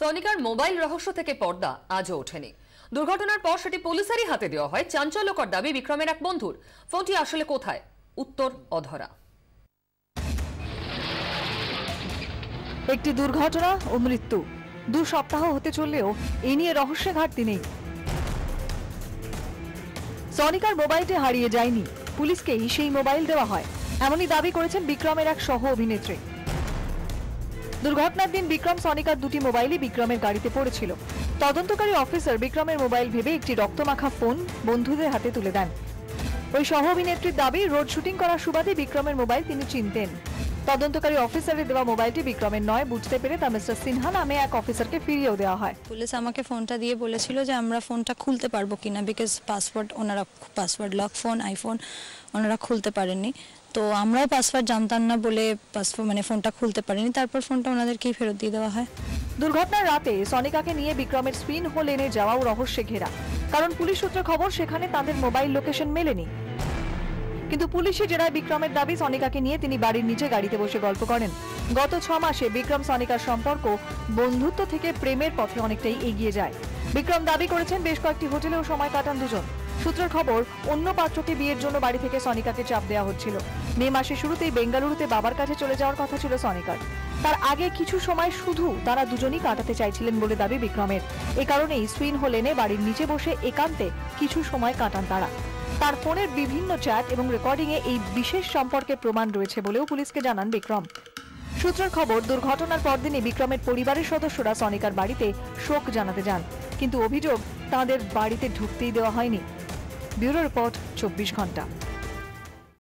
সনিকার mobile রহস্য থেকে পর্দা আজও ওঠেনি। দুর্ঘটনার পর সেটি পুলিশেরই হাতে দেওয়া হয়। চাঞ্চল্যকর দাবি বিক্রমের এক বন্ধুর। ফোনটি আসলে কোথায়? উত্তর অধরা। একটি দুর্ঘটনা ও মৃত্যু 2 সপ্তাহ হতে চললেও এ নিয়ে রহস্যে ঘাটতি নেই। সনিকার মোবাইলটি হারিয়ে যায়নি, পুলিশকেই সেই মোবাইল দেওয়া হয়, এমনই দাবি করেছেন বিক্রমের এক সহ অভিনেত্রী। দুর্ঘটনার দিন বিক্রম সনিকার 2টি মোবাইলই বিক্রমের গাড়িতে পড়েছিল। তদন্তকারী অফিসার বিক্রমের মোবাইল ভেবে একটি রক্তমাখা ফোন বন্ধুদের হাতে তুলে দেন। ওই সহ অভিনেত্রীর দাবি, রোড শুটিং করার সুবাদে বিক্রমের মোবাইল তিনি চিনতেন। তদন্তকারী অফিসারের দেওয়া মোবাইলটি বিক্রমের নয় বুঝতে পেরে তা মিস্টার সিনহা নামে এক অফিসারকে ফিরিয়েও দেওয়া হয়। পুলিশ আমাকে ফোনটা দিয়ে বলেছিল যে আমরা ফোনটা খুলতে পারবো কিনা, because password lock phone, iPhone ওনারা খুলতে পারেননি। তো আমরাও পাসওয়ার্ড জানতাম না বলে ফোনটা খুলতে পারিনি। তারপর ফোনটা ওনাদেরকেই ফেরত দিয়ে দেওয়া হয়। দুর্ঘটনার রাতে সনিকাকে নিয়ে বিক্রমের স্পিন হোল লেনে যাওয়াও রহস্যে ঘেরা, কারণ পুলিশ সূত্রে খবর সেখানে তাদের মোবাইল লোকেশন মেলেনি। কিন্তু পুলিশি জেরায় বিক্রমের দাবি, সনিকাকে নিয়ে তিনি বাড়ির নিচে গাড়িতে বসে গল্প করেন। গত 6 মাসে বিক্রম সনিকার সম্পর্ক বন্ধুত্ব থেকে প্রেমের পথে অনেকটাই এগিয়ে যায়। বিক্রম দাবি করেছেন বেশ কয়েকটি হোটেলেও সময় কাটান দুজন। সূত্রের খবর, অন্য পাত্রকে বিয়ের জন্য বাড়ি থেকে সনিকাকে চাপ দেওয়া হচ্ছিল। মে মাসের শুরুতেই বেঙ্গালুরুতে বাবার কাছে চলে যাওয়ার কথা ছিল সনিকার। তার আগে কিছু সময় শুধু তারা দুজনই কাটাতে চাইছিলেন বলে দাবি বিক্রমের। এ কারণেই সুইন হোল লেনে বাড়ির নিচে বসে একান্তে কিছু সময় কাটান তারা। তার ফোনের বিভিন্ন চ্যাট এবং রেকর্ডিংয়ে এই বিশেষ সম্পর্কের প্রমাণ রয়েছে বলেও পুলিশকে জানান বিক্রম। সূত্রের খবর, দুর্ঘটনার পরদিনই বিক্রমের পরিবারের সদস্যরা সনিকার বাড়িতে শোক জানাতে যান, কিন্তু অভিযোগ তাঁদের বাড়িতে ঢুকতেই দেওয়া হয়নি। ব্যুরো রিপোর্ট, 24 ঘন্টা।